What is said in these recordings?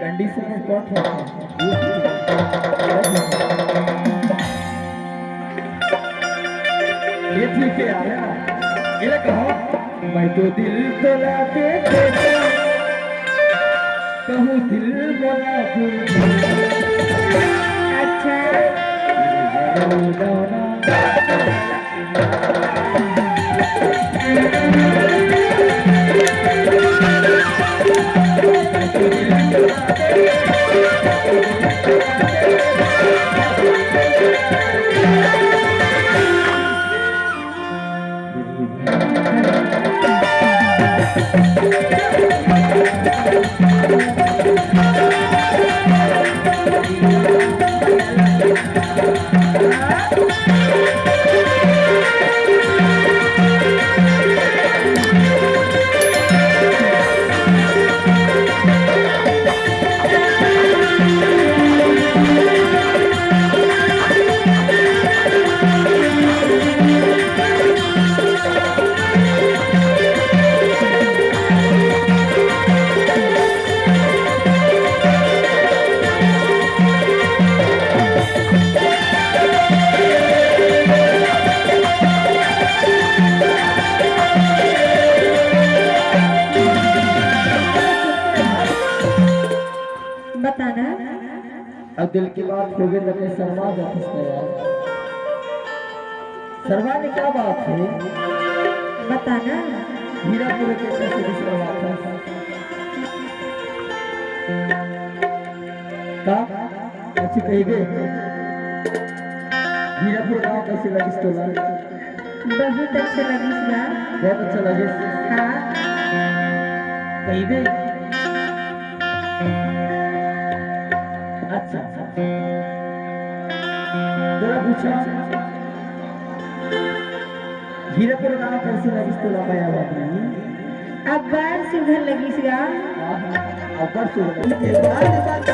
condition कोट है ये ठीक है यार ये कहो मैं तो दिल तोला के देता कहूँ दिल बोला तू अच्छा बताना अब दिल की बात हो गई तो शर्मा जाते हैं यार शर्मा ने क्या बात है बताना हीरापुर के कैसे दूसरा बात है का अच्छी कहेंगे हीरापुर गाँव कैसे लगी तोला बहुत अच्छा लगी बहुत अच्छा लगे हाँ कहेंगे अच्छा जरा पूछा हीरापुर गाँव कैसे लगी तोला पाया बात नहीं अब बार सुधर लगी अपर सुन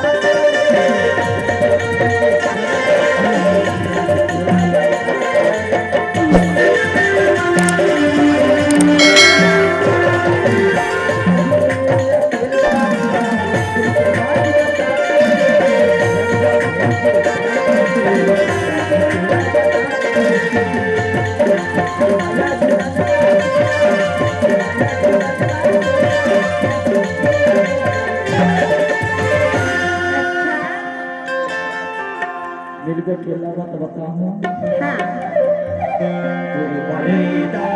मिलकर खेलना मत बताऊं हाँ पूरी बड़ीदा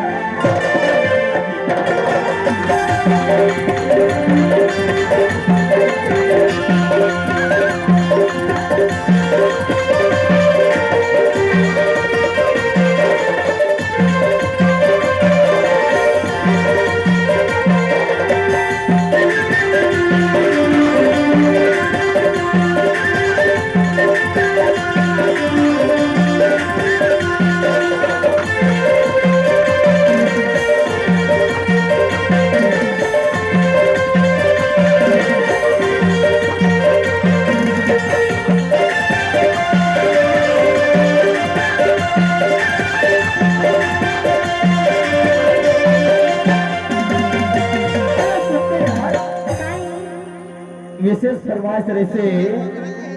विशेष फरमाइश रहे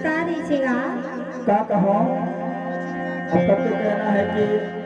का रीचेगा का कहो अब तक तो कहना है कि